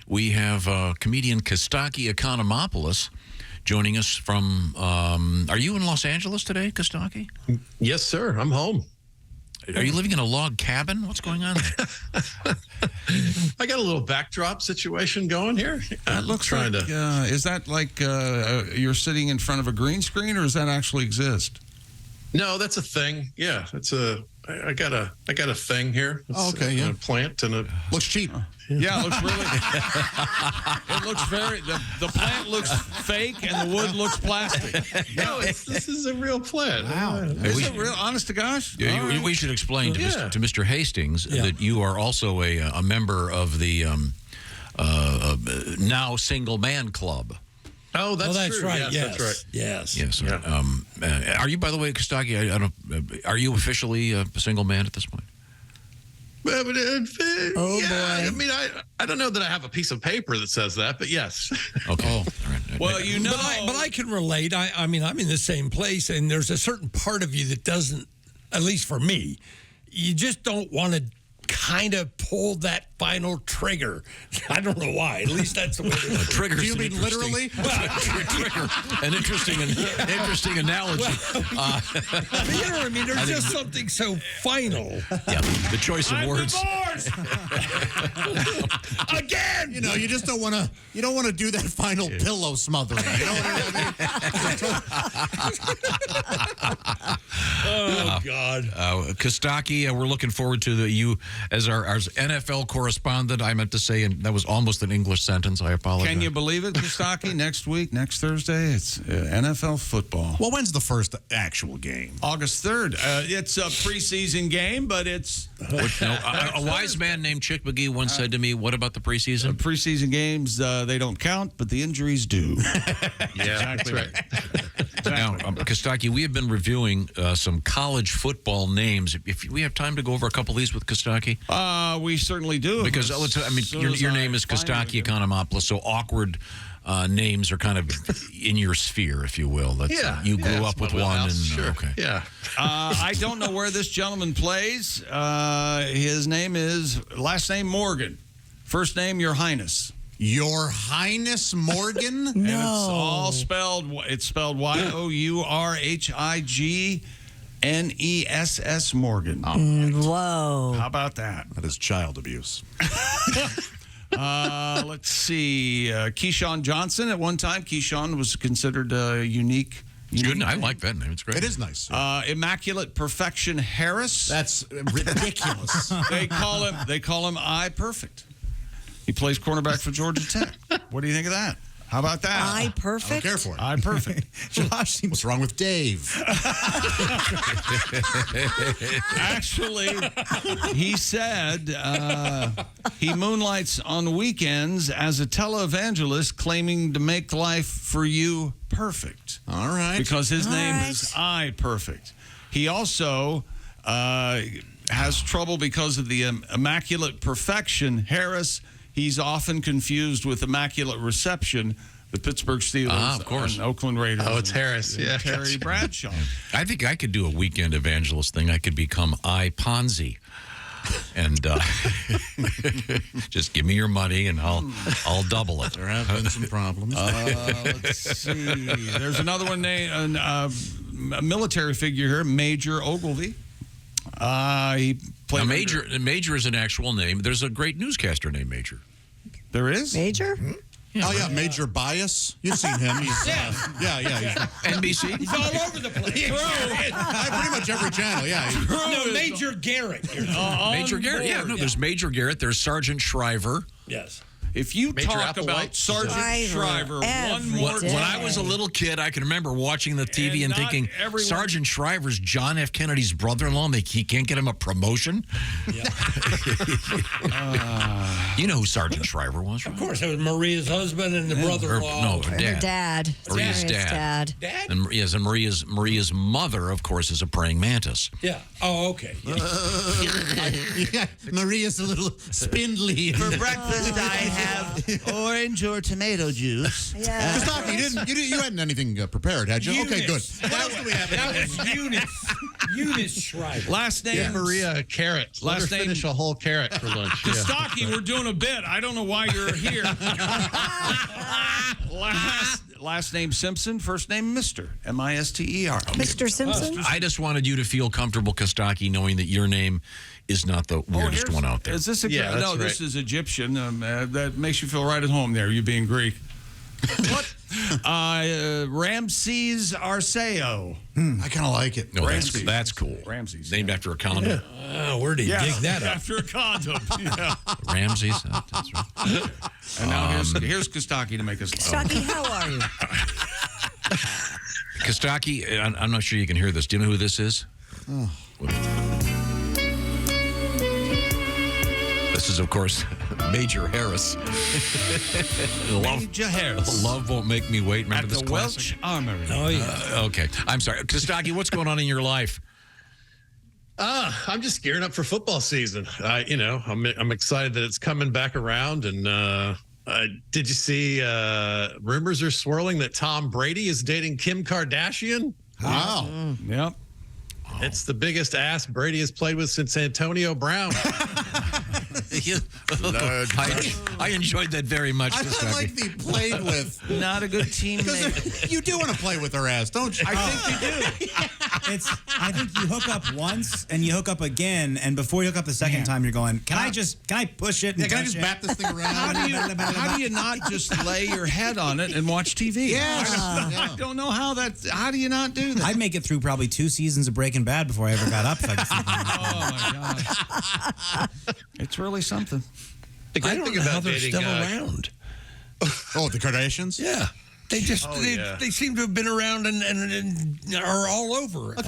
we have comedian Costaki Economopoulos joining us from, are you in Los Angeles today, Costaki? Yes, sir. I'm home. Are you living in a log cabin? What's going on there? I got a little backdrop situation going here. That looks like, is that like you're sitting in front of a green screen, or does that actually exist? No, that's a thing. Yeah, I got a thing here. It's, a plant and a looks cheap. Yeah, it looks really. It looks very. The plant looks fake, and the wood looks plastic. No, this is a real plant. Wow, is it real? Honest to gosh? We should explain to Mr. Hastings that you are also a member of the now single man club. Oh, that's true. Right. Yes, that's right. Yes. Yeah. Are you, by the way, Costaki? I don't. Are you officially a single man at this point? Boy. I mean, I don't know that I have a piece of paper that says that, but yes. Okay. All right. Well, you know. But I can relate. I mean, I'm in the same place, and there's a certain part of you that doesn't, at least for me, you just don't want to kind of pull that final trigger. I don't know why. At least that's the way it is. Trigger. Do you mean literally? Trigger. An interesting analogy. You know what I mean? There's just something so final. Yeah, the choice of words. Again! You know, you just don't want to. You don't want to do that final pillow smothering. You know what I mean? Oh God. Costaki, we're looking forward to you as our NFL correspondent. I meant to say, and that was almost an English sentence. I apologize. Can you believe it, Costaki? Next Thursday, it's NFL football. Well, when's the first actual game? August 3rd. It's a preseason game, but it's... a wise man named Chick McGee once said to me, what about the preseason? Preseason games, they don't count, but the injuries do. Yeah, exactly right. Now, Costaki, we have been reviewing some college football names. If we have time to go over a couple of these with Costaki? We certainly do. Because, your name is Costaki Economopoulos, so awkward names are kind of in your sphere, if you will. You grew up with one. And, sure. Okay. Yeah. I don't know where this gentleman plays. His name is, last name Morgan. First name, Your Highness. Your Highness Morgan? No. And it's all spelled YOURHIGNESS Morgan. Whoa. How about that? That is child abuse. Let's see. Keyshawn Johnson. At one time, Keyshawn was considered unique. Good. I like that name. It's great. It is nice. Immaculate Perfection Harris. That's ridiculous. They call him I Perfect. He plays cornerback for Georgia Tech. What do you think of that? How about that? I Perfect? I don't care for it. I Perfect. Josh, what's wrong with Dave? Actually, he said he moonlights on weekends as a televangelist claiming to make life for you perfect. All right. Because his name is I Perfect. He also has trouble because of the Immaculate Perfection Harris. He's often confused with Immaculate Reception, the Pittsburgh Steelers, of course, and Oakland Raiders. Oh, it's Harris. Yeah, Terry Bradshaw. I think I could do a weekend evangelist thing. I could become I Ponzi, and just give me your money, and I'll double it. There have been some problems. Let's see. There's another one named a military figure here, Major Ogilvy. He played. Now, Major is an actual name. There's a great newscaster named Major. There is? Major? Oh, yeah, Major Bias. You've seen him. He's, yeah. NBC? He's all over the place. Pretty much every channel, yeah. No, Major Garrett. Major Garrett. Yeah, no, there's Major Garrett. There's Sergeant Shriver. Yes. If you Major talk Applewhite. about Sergeant Shriver one more When I was a little kid, I can remember watching the TV and thinking, Sergeant Shriver's John F. Kennedy's brother-in-law, he can't get him a promotion? Yeah. You know who Sergeant Shriver was, right? Of course, it was Maria's husband and the brother-in-law. No, Her dad. Maria's dad. Dad? And, yes, and Maria's mother, of course, is a praying mantis. Yeah. Oh, okay. Yeah, Maria's a little spindly. For breakfast, I have orange or tomato juice. Yeah. Kostaki, you hadn't anything prepared, had you? Okay, good. What else do we have? That was Eunice Schreiber. Last name Maria carrot. Let her finish a whole carrot for lunch. Kostaki, we're doing a bit. I don't know why you're here. Last name Simpson, first name Mr. M-I-S-T-E-R. Mr. Simpson? I just wanted you to feel comfortable, Kostaki, knowing that your name is not the weirdest one out there. Is this Yeah, that's right. This is Egyptian. That makes you feel right at home there, you being Greek. What? Ramses Arceo. I kind of like it. No, Ramses. that's cool. Ramses. Named after a condom. Where did he dig that up? After a condom. Yeah. Ramses. That's right. And now here's Kostaki to make us laugh. Kostaki, how are you? Kostaki, I'm not sure you can hear this. Do you know who this is? Oh. This is, of course, Major Harris. Major Harris. Love Won't Make Me Wait. Remember At this the classic? Welch Armory. Oh, yeah. Okay. I'm sorry. Kostaki, what's going on in your life? I'm just gearing up for football season. I'm excited that it's coming back around. And did you see rumors are swirling that Tom Brady is dating Kim Kardashian? Wow. Yep. It's the biggest ass Brady has played with since Antonio Brown. I enjoyed that very much. I Kostaki. like the played with. Not a good teammate. Because you do want to play with her ass, don't you? I think you do. I think you hook up once and you hook up again, and before you hook up the second time, you're going, can I push it? And Yeah, can I touch just it? bat this thing around? How do you not just lay your head on it and watch TV? Yes. I don't know how do you not do that? I'd make it through probably 2 seasons of Breaking Bad before I ever got up. If I could sleep on it. Oh my God. It's really something. The I great don't thing know how about they're dating still around. Oh, the Kardashians? Yeah. They just yeah. they seem to have been around and are all over. A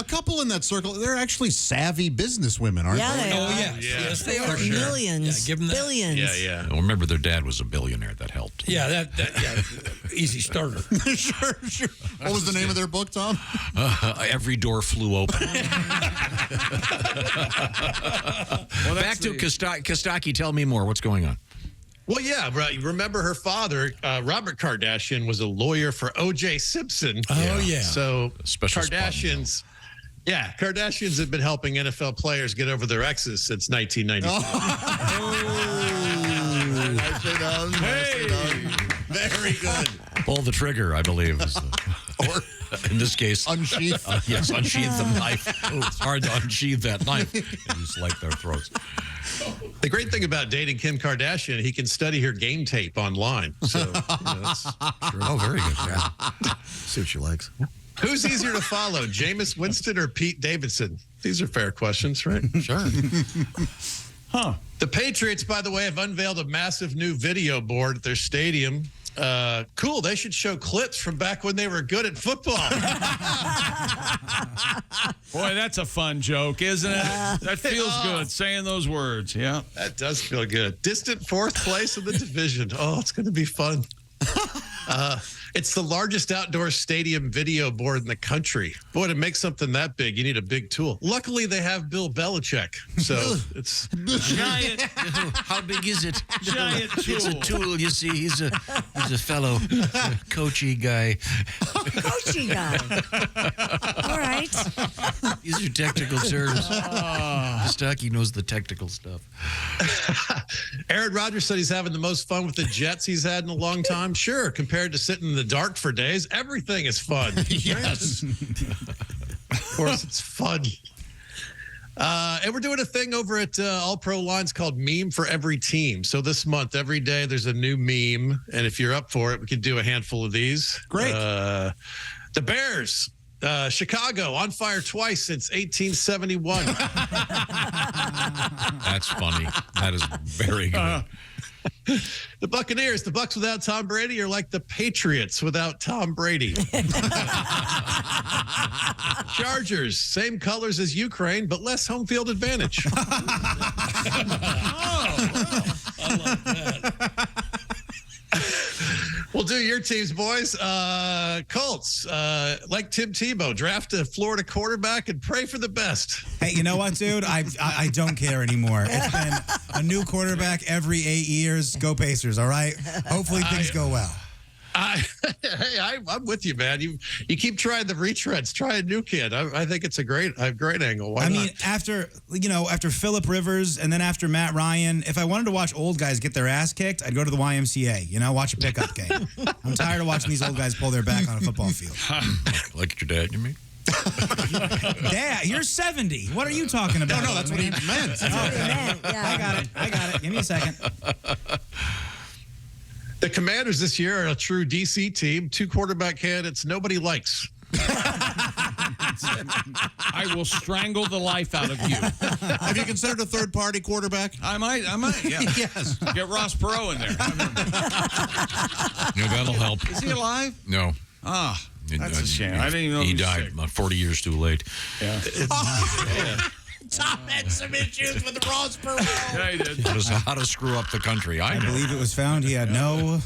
couple in that circle, they're actually savvy businesswomen, aren't Yeah, they? they Oh, are. yes. Yes, they are. Millions. Yeah, give them that. Billions. Yeah. Well, remember, their dad was a billionaire. That helped. Yeah, that easy starter. Sure. What was the name of their book, Tom? Every door flew open. Back to Kostaki. Tell me more. What's going on? Well, yeah, right. Remember her father, Robert Kardashian, was a lawyer for O.J. Simpson. Oh, yeah. So Special Kardashians have been helping NFL players get over their exes since 1995. Very good. Pull the trigger, I believe. Or in this case, unsheath. Yes, unsheath the knife. Oh, it's hard to unsheath that knife. You just like their throats. The great thing about dating Kim Kardashian, he can study her game tape online. So, that's true. Oh, very good. Yeah. See what she likes. Who's easier to follow, Jameis Winston or Pete Davidson? These are fair questions, right? Sure. Huh. The Patriots, by the way, have unveiled a massive new video board at their stadium. Cool. They should show clips from back when they were good at football. Boy, that's a fun joke, isn't it? That feels good, saying those words. Yeah. That does feel good. Distant fourth place in the division. Oh, it's going to be fun. It's the largest outdoor stadium video board in the country. Boy, to make something that big, you need a big tool. Luckily, they have Bill Belichick. So it's Giant. How big is it? Giant tool. It's a tool, you see. He's a fellow coachy guy. Coachy guy. All right. These are technical terms. Kostaki knows the technical stuff. Aaron Rodgers said he's having the most fun with the Jets he's had in a long time. Sure, compared to sitting in the dark for days, everything is fun. Yes. Of course, it's fun. And we're doing a thing over at All Pro Lines called Meme for Every Team. So this month, every day, there's a new meme. And if you're up for it, we could do a handful of these. Great. The Bears. Chicago on fire twice since 1871. That's funny. That is very good. The Buccaneers, the Bucs without Tom Brady are like the Patriots without Tom Brady. Chargers, same colors as Ukraine, but less home field advantage. I love that. Well, do your teams, boys. Colts, like Tim Tebow, draft a Florida quarterback and pray for the best. Hey, you know what, dude? I don't care anymore. It's been a new quarterback every 8 years. Go Pacers, all right? Hopefully things go well. I'm with you, man. You keep trying the retreads. Try a new kid. I think it's a great angle. Why I not? mean, after Phillip Rivers and then after Matt Ryan, if I wanted to watch old guys get their ass kicked, I'd go to the YMCA. Watch a pickup game. I'm tired of watching these old guys pull their back on a football field. Like your dad, you mean? Dad, you're 70. What are you talking about? No, that's what he meant. Yeah. I got it. Give me a second. The Commanders this year are a true DC team. 2 quarterback candidates nobody likes. I will strangle the life out of you. Have you considered a third-party quarterback? I might, yeah. Yes. Get Ross Perot in there. No, that'll help. Is he alive? No. Ah, that's a shame. I didn't even know he he was died sick. about 40 years too late. Yeah. Tom had some issues with Ross Perot. Yeah, he did. How to screw up the country. I I know. believe it was found he had no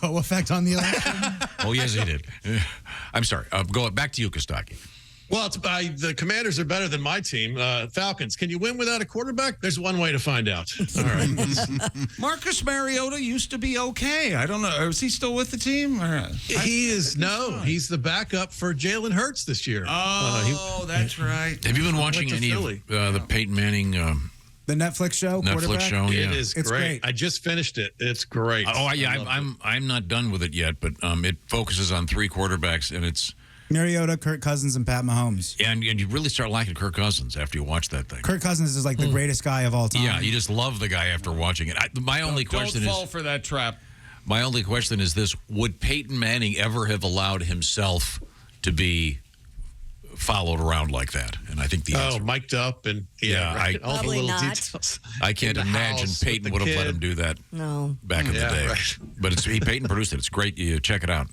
effect on the election. Oh, yes, he did. I'm sorry. Go back to you, Kostaki. Well, the Commanders are better than my team, Falcons. Can you win without a quarterback? There's one way to find out. All right. Marcus Mariota used to be okay. I don't know. Is he still with the team? He's the backup for Jalen Hurts this year. Oh, that's right. Have you been watching went to any Philly. of the Peyton Manning The Netflix show, Netflix quarterback? show? Yeah. It is It's great. great. I just finished it. It's great. Oh, yeah. I love it. I'm not done with it yet, but it focuses on 3 quarterbacks, and it's Mariota, Kirk Cousins, and Pat Mahomes. and you really start liking Kirk Cousins after you watch that thing. Kirk Cousins is like the greatest guy of all time. Yeah, you just love the guy after watching it. My only question Don't fall is for that trap. my only question is this: would Peyton Manning ever have allowed himself to be followed around like that? And I think the answer. Mic'd up and Yeah, right. All the Probably little not. details. I can't in the imagine house Peyton with would the have let kid. him do that No. back in the Yeah, day. right. But Peyton produced it. It's great. You check it out.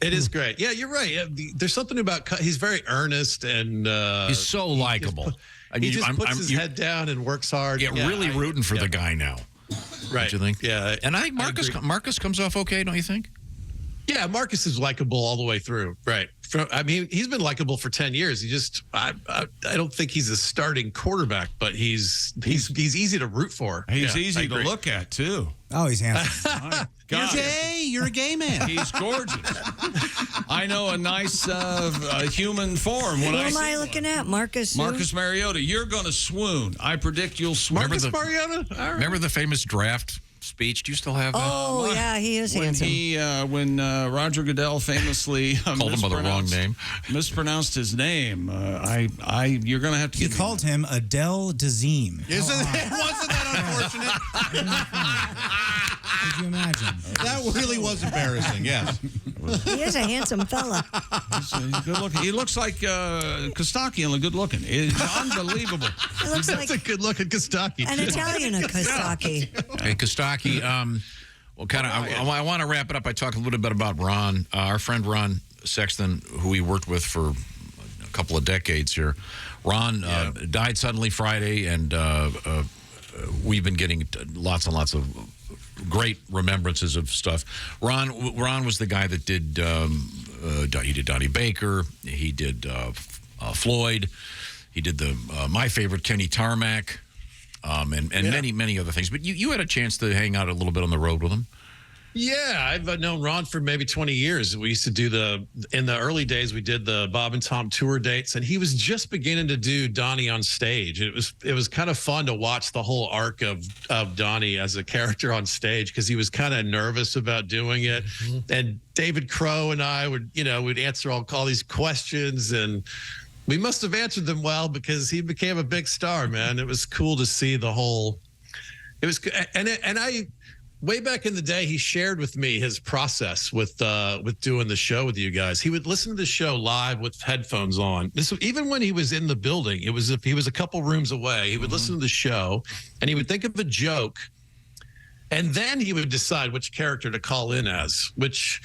It is great. Yeah, you're right. Yeah, there's something about he's very earnest and He's so likable. He just puts his head down and works hard. Yeah, really rooting for the guy now. Right. Don't you think? Yeah. And I think agree. Marcus comes off okay, don't you think? Yeah, Marcus is likable all the way through. Right. He's been likable for 10 years. He just, I don't think he's a starting quarterback, but he's easy to root for. He's Yeah, I easy to agree. look at, too. Oh, he's handsome. My God. You're a gay man. He's gorgeous. I know a nice human form. When Who I am see I one. looking at? Marcus? Who? Marcus Mariota, you're going to swoon. I predict you'll swoon. Marcus Mariota? All right. Remember the famous draft speech? Do you still have that? Oh, yeah, he is When handsome. when Roger Goodell famously Called him by the wrong name. mispronounced his name, you're going to have to He get called him Adele Dazeem. Wasn't that unfortunate? Could you imagine? That really was embarrassing, yes. He is a handsome fella. He's good looking. He looks like Costaki and good looking. It's unbelievable. He looks That's like a good looking Costaki. an Italian Costaki. Hey, Kostaki, I want to wrap it up. I talked a little bit about Ron, our friend Ron Sexton, who we worked with for a couple of decades here. Ron died suddenly Friday, and we've been getting lots and lots of great remembrances of stuff. Ron was the guy that did he did Donnie Baker, he did Floyd, he did my favorite Kenny Tarmac, and many other things. But you had a chance to hang out a little bit on the road with him. Yeah, I've known Ron for maybe 20 years. We used to do in the early days, we did the Bob and Tom tour dates, and he was just beginning to do Donnie on stage. It was kind of fun to watch the whole arc of Donnie as a character on stage, because he was kind of nervous about doing it. Mm-hmm. And David Crow and I would answer all these questions, and we must have answered them well, because he became a big star, man. It was cool to see the whole. It was, and I. Way back in the day, he shared with me his process with doing the show with you guys. He would listen to the show live with headphones on. Even when he was in the building, it was if he was a couple rooms away. He would listen to the show, and he would think of a joke, and then he would decide which character to call in as, which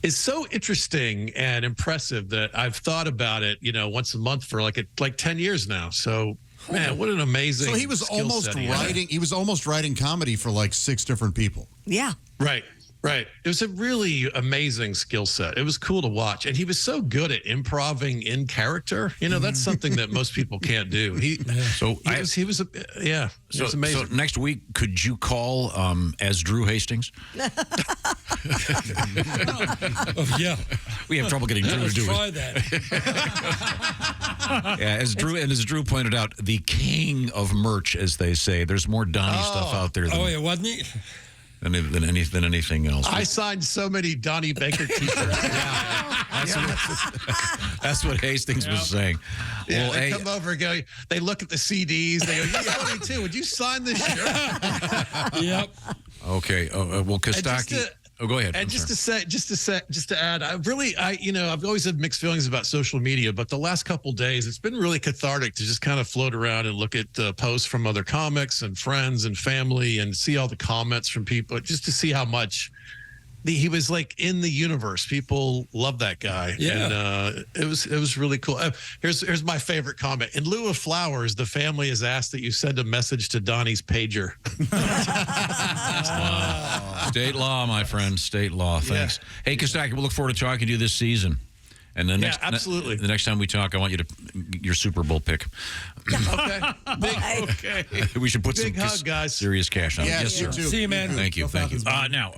is so interesting and impressive that I've thought about it, once a month for like 10 years now. So. Man, what an amazing! So he was almost writing. He was almost writing comedy for like 6 different people. Yeah. Right. Right. It was a really amazing skill set. It was cool to watch. And he was so good at improving in character. You know, that's something that most people can't do. He was amazing. So next week, could you call as Drew Hastings? Oh, yeah. We have trouble getting Drew to Let's do try it. that. Yeah, as Drew pointed out, the king of merch, as they say. There's more Donnie stuff out there than, Oh, yeah, wasn't he? than anything else. I signed so many Donnie Baker t-shirts. That's what Hastings was saying. Yeah, Well, they hey, come over and go, they look at the CDs. They go, "You're 22. Would you sign this shirt?" Yep. okay. Well, Costaki. Go ahead. And I'm sorry. just to add, I've always had mixed feelings about social media, but the last couple days, it's been really cathartic to just kind of float around and look at posts from other comics and friends and family and see all the comments from people, just to see how much he was like in the universe. People love that guy. Yeah. And it was really cool. Here's my favorite comment. In lieu of flowers, the family has asked that you send a message to Donnie's pager. State law, my friend. State law. Thanks. Yeah. Hey, Costaki, we'll look forward to talking to you this season. And the next, absolutely. The next time we talk, I want you to your Super Bowl pick. Okay. We should put Big some hug, guys. serious cash on it. Yes, Yes, you sir. too. See you, man. Thank you. Go Thank you. Falcons. Now.